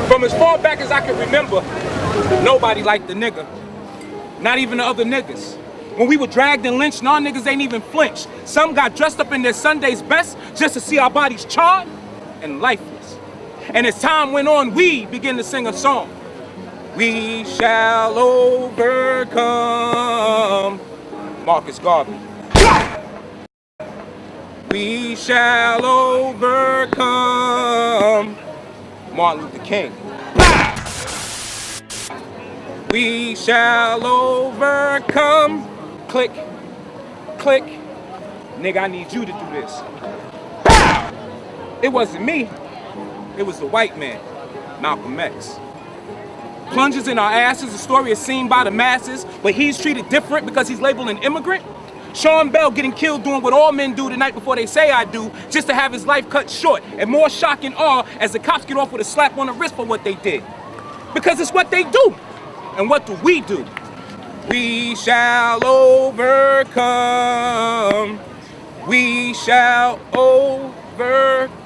From as far back as I can remember, nobody liked the nigga. Not even the other niggas. When we were dragged and lynched, our niggas ain't even flinched. Some got dressed up in their Sunday's best just to see our bodies charred and lifeless. And as time went on, we began to sing a song. We shall overcome. Marcus Garvey. We shall overcome. Martin Luther King. We shall overcome. Click, click. Nigga, I need you to do this. Bow! It wasn't me. It was the white man, Malcolm X. Plunges in our asses, the story is seen by the masses, but he's treated different because he's labeled an immigrant. Sean Bell getting killed doing what all men do the night before they say I do, just to have his life cut short, and more shock and awe as the cops get off with a slap on the wrist for what they did. Because it's what they do. And what do? We shall overcome. We shall overcome.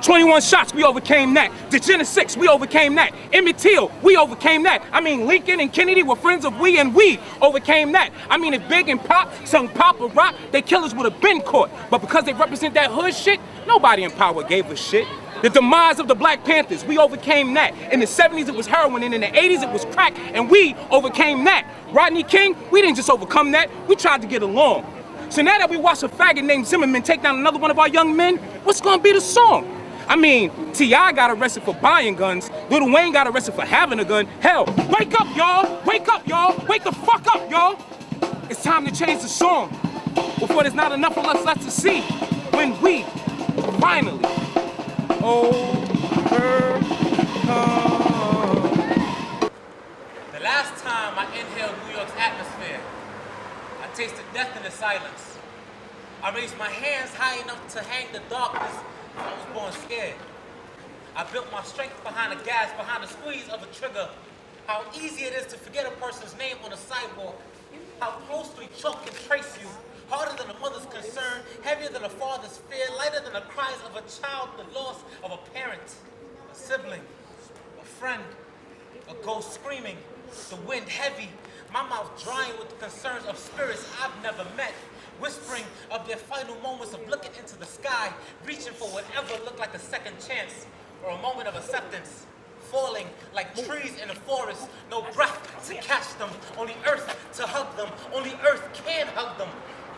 21 shots, we overcame that. Degenerate 6, we overcame that. Emmett Till, we overcame that. I mean, Lincoln and Kennedy were friends of we, and we overcame that. I mean, if Big and Pop sung pop or rock, they killers would have been caught. But because they represent that hood shit, nobody in power gave a shit. The demise of the Black Panthers, we overcame that. In the 70s, it was heroin, and in the 80s, it was crack, and we overcame that. Rodney King, we didn't just overcome that, we tried to get along. So now that we watch a faggot named Zimmerman take down another one of our young men, what's gonna be the song? I mean, T.I. got arrested for buying guns. Lil Wayne got arrested for having a gun. Hell, wake up, y'all! Wake up, y'all! Wake the fuck up, y'all! It's time to change the song before there's not enough of us left to see. When we finally overcome. The last time I inhaled New York's atmosphere, I tasted death in the silence. I raised my hands high enough to hang the darkness. I was born scared. I built my strength behind the gas, behind the squeeze of a trigger. How easy it is to forget a person's name on a sidewalk. How closely chalk can trace you. Harder than a mother's concern, heavier than a father's fear, lighter than the cries of a child, the loss of a parent, a sibling, a friend, a ghost screaming, the wind heavy, my mouth drying with the concerns of spirits I've never met. Whispering of their final moments of looking into the sky, reaching for whatever looked like a second chance or a moment of acceptance. Falling like trees in a forest, no breath to catch them, only earth to hug them, only earth can hug them.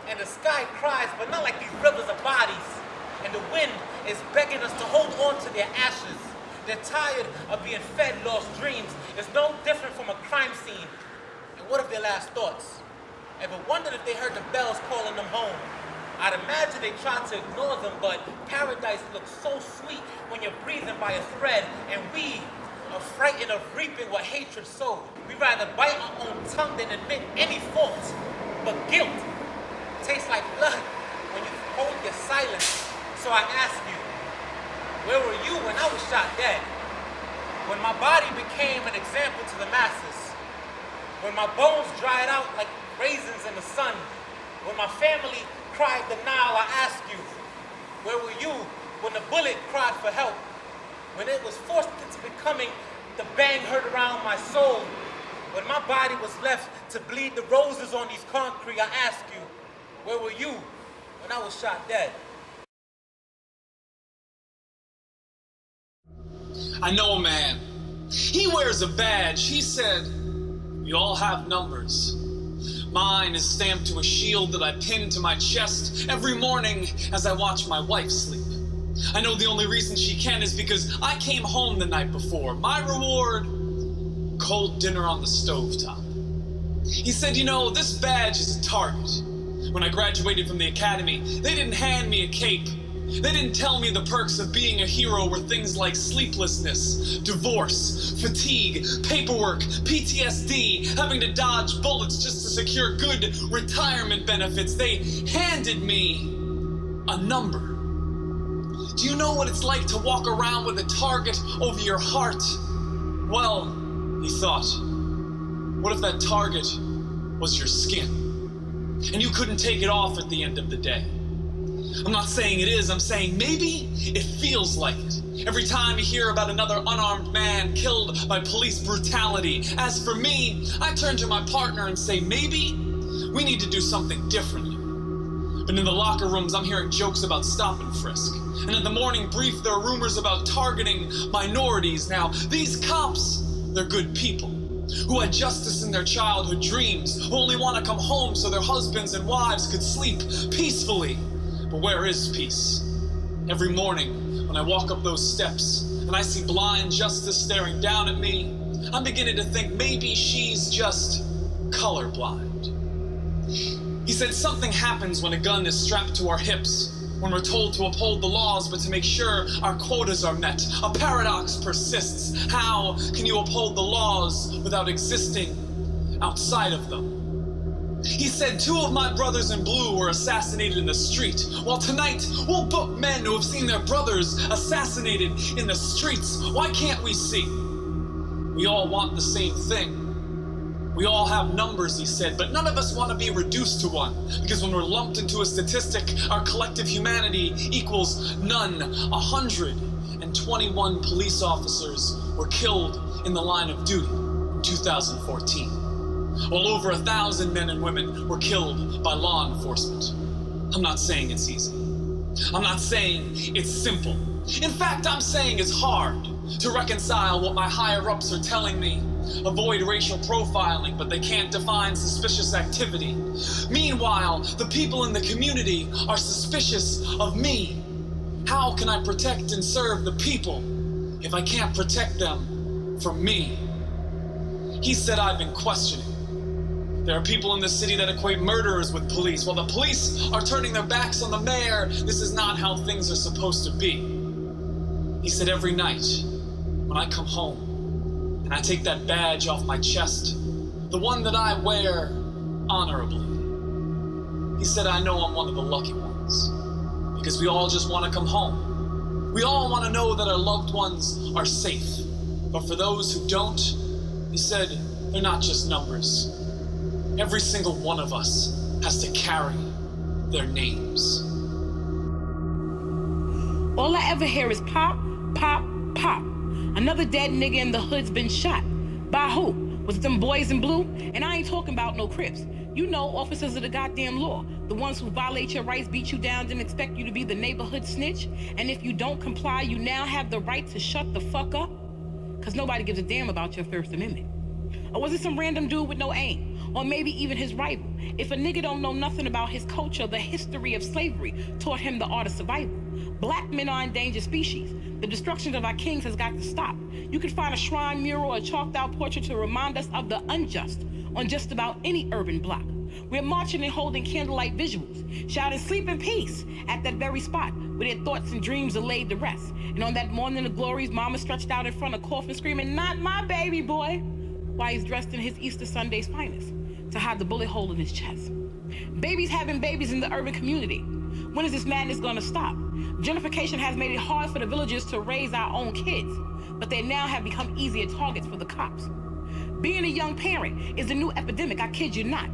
And the sky cries, but not like these rivers of bodies. And the wind is begging us to hold on to their ashes. They're tired of being fed lost dreams. It's no different from a crime scene. And what of their last thoughts? Ever wondered if they heard the bells calling them home? I'd imagine they tried to ignore them, but paradise looks so sweet when you're breathing by a thread, and we are frightened of reaping what hatred sowed. We'd rather bite our own tongue than admit any fault. But guilt tastes like blood when you hold your silence. So I ask you, where were you when I was shot dead? When my body became an example to the masses? When my bones dried out like raisins in the sun? When my family cried the Nile, I ask you, where were you when the bullet cried for help? When it was forced into becoming the bang heard around my soul? When my body was left to bleed the roses on these concrete, I ask you, where were you when I was shot dead? I know a man. He wears a badge. He said, we all have numbers. Mine is stamped to a shield that I pin to my chest every morning as I watch my wife sleep. I know the only reason she can is because I came home the night before. My reward, cold dinner on the stovetop. He said, you know, this badge is a target. When I graduated from the academy, they didn't hand me a cape. They didn't tell me the perks of being a hero were things like sleeplessness, divorce, fatigue, paperwork, PTSD, having to dodge bullets just to secure good retirement benefits. They handed me a number. Do you know what it's like to walk around with a target over your heart? Well, he thought, what if that target was your skin? And you couldn't take it off at the end of the day. I'm not saying it is, I'm saying maybe it feels like it. Every time you hear about another unarmed man killed by police brutality. As for me, I turn to my partner and say, maybe we need to do something differently. But in the locker rooms, I'm hearing jokes about stop and frisk. And in the morning brief, there are rumors about targeting minorities. Now, these cops, they're good people who had justice in their childhood dreams, who only want to come home so their husbands and wives could sleep peacefully. But where is peace? Every morning, when I walk up those steps and I see blind justice staring down at me, I'm beginning to think maybe she's just colorblind. He said something happens when a gun is strapped to our hips, when we're told to uphold the laws but to make sure our quotas are met. A paradox persists. How can you uphold the laws without existing outside of them? He said 2 of my brothers in blue were assassinated in the street. Well, tonight we'll book men who have seen their brothers assassinated in the streets. Why can't we see? We all want the same thing. We all have numbers, he said, but none of us want to be reduced to one, because when we're lumped into a statistic, our collective humanity equals none. 121 police officers were killed in the line of duty in 2014, while over 1,000 men and women were killed by law enforcement. I'm not saying it's easy. I'm not saying it's simple. In fact, I'm saying it's hard to reconcile what my higher-ups are telling me. Avoid racial profiling, but they can't define suspicious activity. Meanwhile, the people in the community are suspicious of me. How can I protect and serve the people if I can't protect them from me? He said I've been questioning. There are people in this city that equate murderers with police. While the police are turning their backs on the mayor, this is not how things are supposed to be. He said every night, when I come home, and I take that badge off my chest, the one that I wear honorably. He said, I know I'm one of the lucky ones, because we all just want to come home. We all want to know that our loved ones are safe. But for those who don't, he said, they're not just numbers. Every single one of us has to carry their names. All I ever hear is pop, pop, pop. Another dead nigga in the hood's been shot. By who? Was it them boys in blue? And I ain't talking about no Crips. You know, officers of the goddamn law. The ones who violate your rights, beat you down, didn't expect you to be the neighborhood snitch. And if you don't comply, you now have the right to shut the fuck up. Cause nobody gives a damn about your First Amendment. Or was it some random dude with no aim? Or maybe even his rival? If a nigga don't know nothing about his culture, the history of slavery taught him the art of survival. Black men are endangered species. The destruction of our kings has got to stop. You can find a shrine mural or a chalked out portrait to remind us of the unjust on just about any urban block. We're marching and holding candlelight visuals, shouting sleep in peace at that very spot where their thoughts and dreams are laid to rest. And on that morning of glories, mama stretched out in front of coffin screaming, not my baby boy, while he's dressed in his Easter Sunday's finest to hide the bullet hole in his chest. Babies having babies in the urban community. When is this madness gonna stop? Gentrification has made it hard for the villagers to raise our own kids, but they now have become easier targets for the cops. Being a young parent is a new epidemic, I kid you not.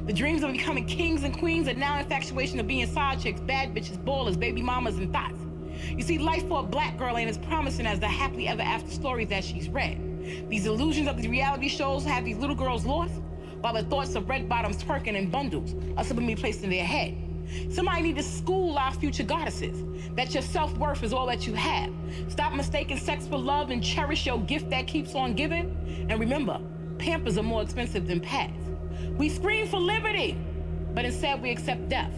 The dreams of becoming kings and queens are now infatuation of being side chicks, bad bitches, ballers, baby mamas, and thoughts. You see, life for a black girl ain't as promising as the happily ever after stories that she's read. These illusions of these reality shows have these little girls lost, while the thoughts of red bottoms twerking in bundles are suddenly placed in their head. Somebody need to school our future goddesses that your self-worth is all that you have. Stop mistaking sex for love and cherish your gift that keeps on giving. And remember, Pampers are more expensive than pads. We scream for liberty, but instead we accept death.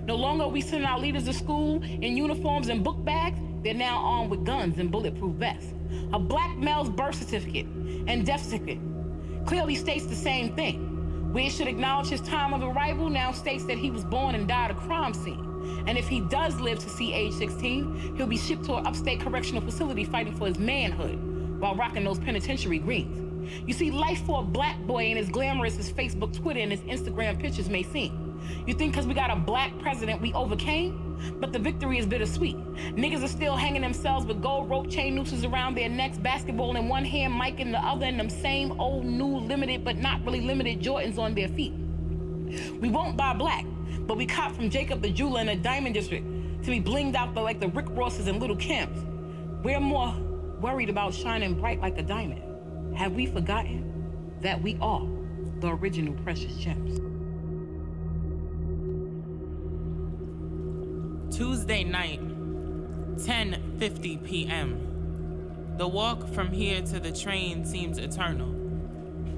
No longer are we sending our leaders to school in uniforms and book bags. They're now armed with guns and bulletproof vests. A black male's birth certificate and death certificate clearly states the same thing. Where it should acknowledge his time of arrival now states that he was born and died at a crime scene. And if he does live to see age 16, he'll be shipped to an upstate correctional facility fighting for his manhood while rocking those penitentiary greens. You see, life for a black boy ain't as glamorous as Facebook, Twitter, and his Instagram pictures may seem. You think because we got a black president we overcame? But the victory is bittersweet. Niggas are still hanging themselves with gold rope chain nooses around their necks, basketball in one hand, mic in the other, and them same old new limited but not really limited Jordans on their feet. We won't buy black, but we cop from Jacob the jeweler in a diamond district to be blinged out like the Rick Rosses and Little Kims. We're more worried about shining bright like a diamond. Have we forgotten that we are the original precious gems? Tuesday night, 10:50 p.m. The walk from here to the train seems eternal.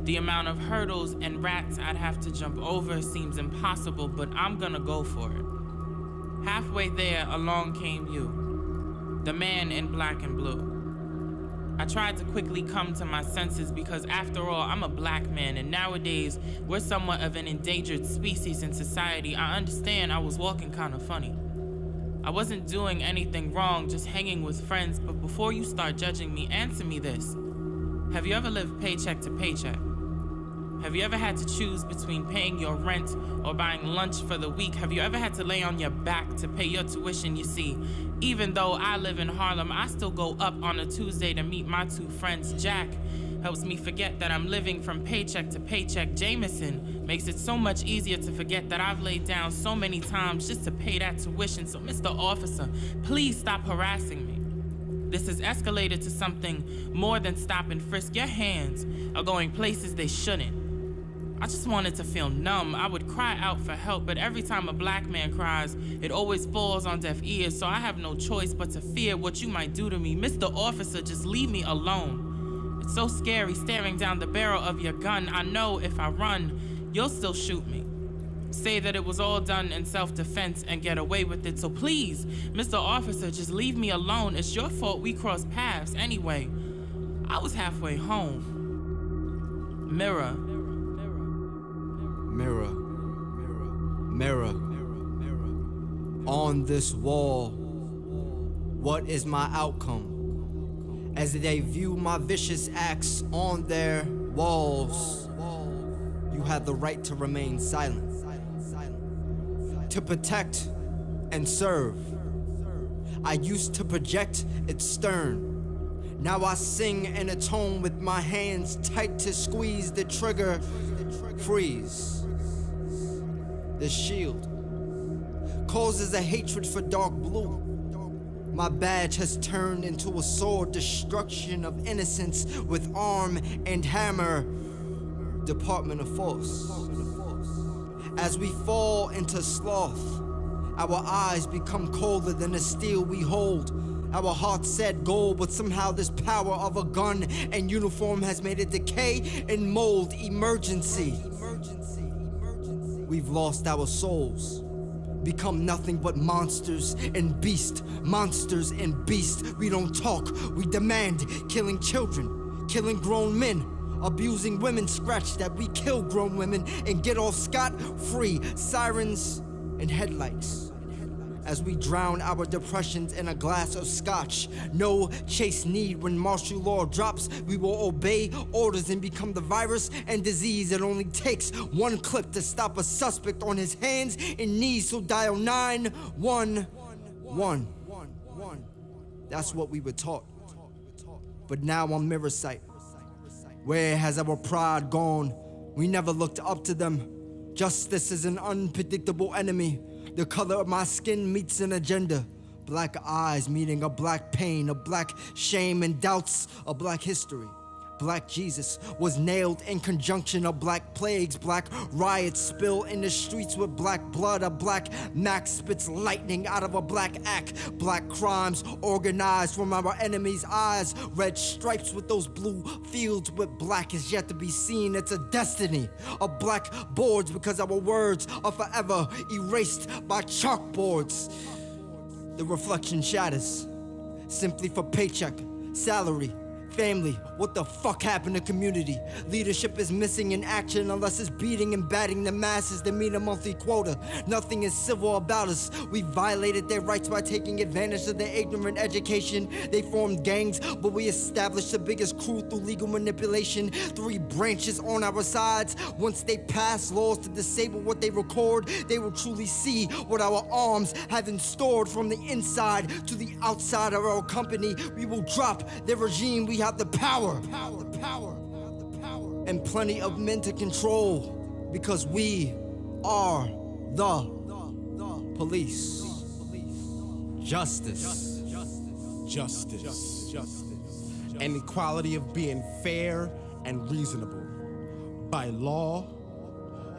The amount of hurdles and rats I'd have to jump over seems impossible, but I'm gonna go for it. Halfway there, along came you, the man in black and blue. I tried to quickly come to my senses because after all, I'm a black man, and nowadays, we're somewhat of an endangered species in society. I understand I was walking kind of funny. I wasn't doing anything wrong, just hanging with friends, but before you start judging me, answer me this. Have you ever lived paycheck to paycheck? Have you ever had to choose between paying your rent or buying lunch for the week? Have you ever had to lay on your back to pay your tuition? You see, even though I live in Harlem, I still go up on a Tuesday to meet my two friends. Jack helps me forget that I'm living from paycheck to paycheck. Jameson makes it so much easier to forget that I've laid down so many times just to pay that tuition. So, Mr. Officer, please stop harassing me. This has escalated to something more than stop and frisk. Your hands are going places they shouldn't. I just wanted to feel numb. I would cry out for help, but every time a black man cries, it always falls on deaf ears, so I have no choice but to fear what you might do to me. Mr. Officer, just leave me alone. It's so scary staring down the barrel of your gun. I know if I run, you'll still shoot me. Say that it was all done in self-defense and get away with it, so please, Mr. Officer, just leave me alone. It's your fault we crossed paths. Anyway, I was halfway home. Mirror. Mirror, mirror, on this wall, what is my outcome? As they view my vicious acts on their walls, you have the right to remain silent, to protect and serve. I used to project its stern. Now I sing and atone with my hands tight to squeeze the trigger, freeze. The shield causes a hatred for dark blue. My badge has turned into a sword, destruction of innocence with arm and hammer, Department of Force. As we fall into sloth, our eyes become colder than the steel we hold. Our hearts said gold, but somehow this power of a gun and uniform has made it decay and mold. Emergency. We've lost our souls, become nothing but monsters and beasts. Monsters and beasts. We don't talk, we demand. Killing children, killing grown men, abusing women. Scratch that, we kill grown women and get off scot-free. Sirens and headlights. As we drown our depressions in a glass of scotch. No chase need. When martial law drops, we will obey orders and become the virus and disease. It only takes one clip to stop a suspect on his hands and knees, so dial 911. That's what we were taught. But now on mirror sight, where has our pride gone? We never looked up to them. Justice is an unpredictable enemy. The color of my skin meets an agenda. Black eyes meeting a black pain, a black shame and doubts, a black history. Black Jesus was nailed in conjunction of black plagues, black riots spill in the streets with black blood. A black Mac spits lightning out of a black act. Black crimes organized from our enemies' eyes. Red stripes with those blue fields with black is yet to be seen. It's a destiny of black boards because our words are forever erased by chalkboards. The reflection shatters simply for paycheck, salary, family. What the fuck happened to community? Leadership is missing in action unless it's beating and batting the masses to meet a monthly quota. Nothing is civil about us. We violated their rights by taking advantage of their ignorant education. They formed gangs, but we established the biggest crew through legal manipulation. 3 branches on our sides. Once they pass laws to disable what they record, they will truly see what our arms have in stored. From the inside to the outside of our company, we will drop their regime. We have the power, and plenty of men to control, because we are the police. Justice. Justice. And equality of being fair and reasonable by law.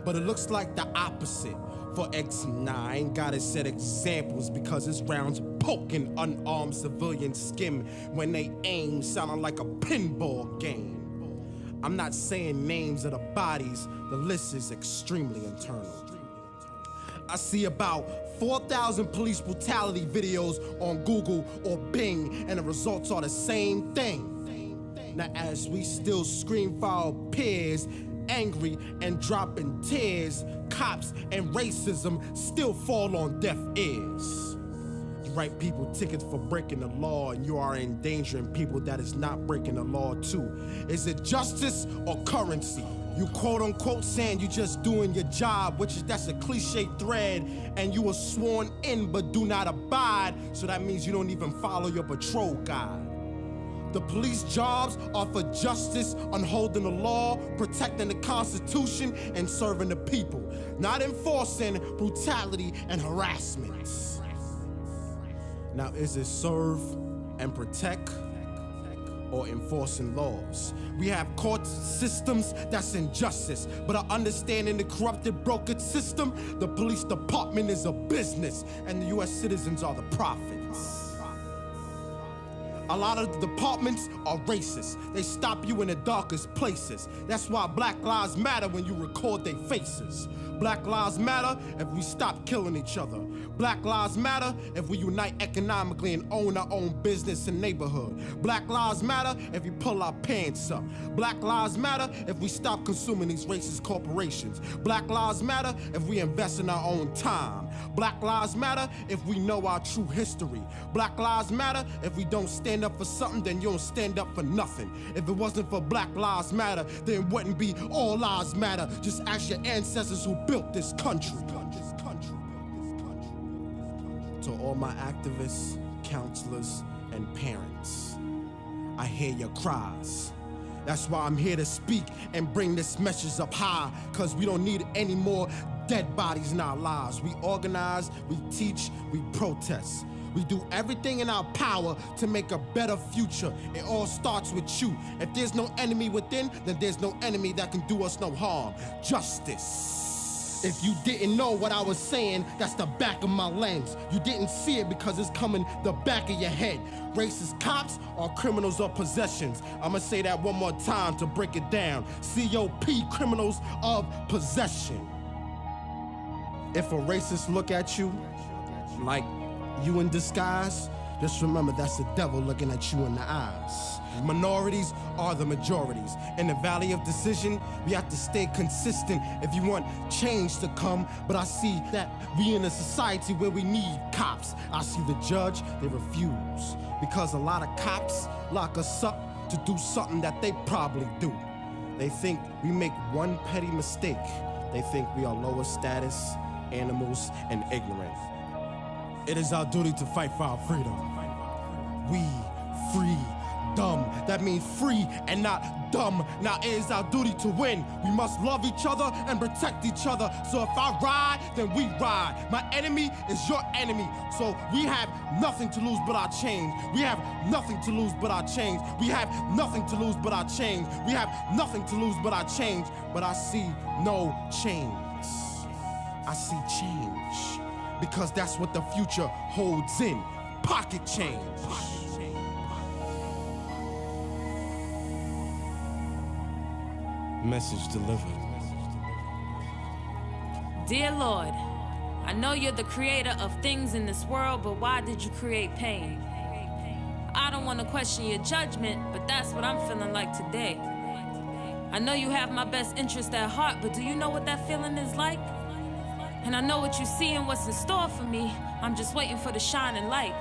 But it looks like the opposite for X9. Gotta set examples because his rounds poking unarmed civilian skin when they aim, sounding like a pinball game. I'm not saying names of the bodies, the list is extremely internal. I see about 4,000 police brutality videos on Google or Bing, and the results are the same thing. Now as we still scream for our peers, angry and dropping tears, cops and racism still fall on deaf ears. You write people tickets for breaking the law, and you are endangering people that is not breaking the law too. Is it justice or currency? You quote unquote saying you just doing your job, that's a cliche thread, and you were sworn in but do not abide, so that means you don't even follow your patrol guide. The police jobs are for justice, upholding the law, protecting the Constitution, and serving the people, not enforcing brutality and harassment. Now, is it serve and protect or enforcing laws? We have court systems that's injustice, but I understand in the corrupted, broken system, the police department is a business, and the U.S. citizens are the profits. A lot of the departments are racist. They stop you in the darkest places. That's why Black Lives Matter when you record their faces. Black Lives Matter if we stop killing each other. Black Lives Matter if we unite economically and own our own business and neighborhood. Black Lives Matter if we pull our pants up. Black Lives Matter if we stop consuming these racist corporations. Black Lives Matter if we invest in our own time. Black Lives Matter if we know our true history. Black Lives Matter if we don't stand up for something, then you don't stand up for nothing. If it wasn't for Black Lives Matter, then it wouldn't be All Lives Matter. Just ask your ancestors who built this country. To all my activists, counselors, and parents, I hear your cries. That's why I'm here to speak and bring this message up high, cause we don't need any more dead bodies in our lives. We organize, we teach, we protest. We do everything in our power to make a better future. It all starts with you. If there's no enemy within, then there's no enemy that can do us no harm. Justice. If you didn't know what I was saying, that's the back of my lens. You didn't see it because it's coming the back of your head. Racist cops are criminals of possessions. I'ma say that one more time to break it down. COP, criminals of possession. If a racist look at you like you in disguise, just remember that's the devil looking at you in the eyes. Minorities are the majorities. In the valley of decision, we have to stay consistent if you want change to come. But I see that we in a society where we need cops. I see the judge, they refuse. Because a lot of cops lock us up to do something that they probably do. They think we make one petty mistake. They think we are lower status, animals, and ignorant. It is our duty to fight for our freedom. We free dumb. That means free and not dumb. Now it is our duty to win. We must love each other and protect each other. So if I ride, then we ride. My enemy is your enemy. So we have nothing to lose but our change. We have nothing to lose but our change. We have nothing to lose but our change. We have nothing to lose but our change. But I see no change. I see change. Because that's what the future holds in. Pocket change. Message delivered. Dear Lord, I know you're the creator of things in this world, but why did you create pain? I don't want to question your judgment, but that's what I'm feeling like today. I know you have my best interest at heart, but do you know what that feeling is like? And I know what you see and what's in store for me. I'm just waiting for the shining light.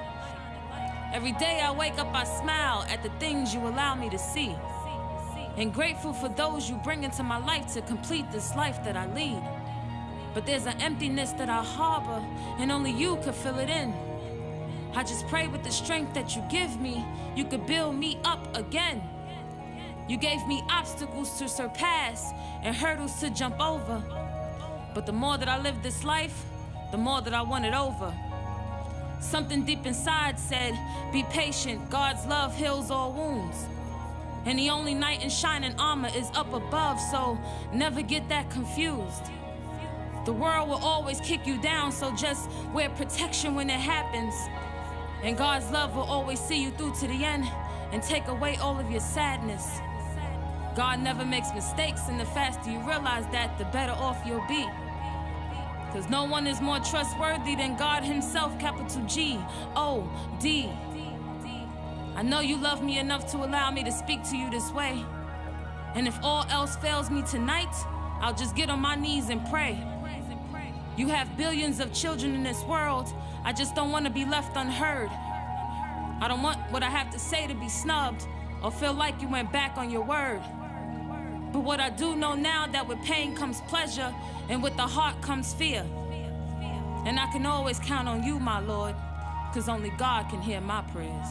Every day I wake up, I smile at the things you allow me to see. And grateful for those you bring into my life to complete this life that I lead. But there's an emptiness that I harbor, and only you could fill it in. I just pray with the strength that you give me, you could build me up again. You gave me obstacles to surpass and hurdles to jump over. But the more that I live this life, the more that I want it over. Something deep inside said, be patient, God's love heals all wounds. And the only knight in shining armor is up above, so never get that confused. The world will always kick you down, so just wear protection when it happens. And God's love will always see you through to the end and take away all of your sadness. God never makes mistakes, and the faster you realize that, the better off you'll be. Cause no one is more trustworthy than God himself, capital G-O-D. I know you love me enough to allow me to speak to you this way. And if all else fails me tonight, I'll just get on my knees and pray. You have billions of children in this world, I just don't want to be left unheard. I don't want what I have to say to be snubbed or feel like you went back on your word. But what I do know now, that with pain comes pleasure, and with the heart comes fear. And I can always count on you, my Lord, cause only God can hear my prayers.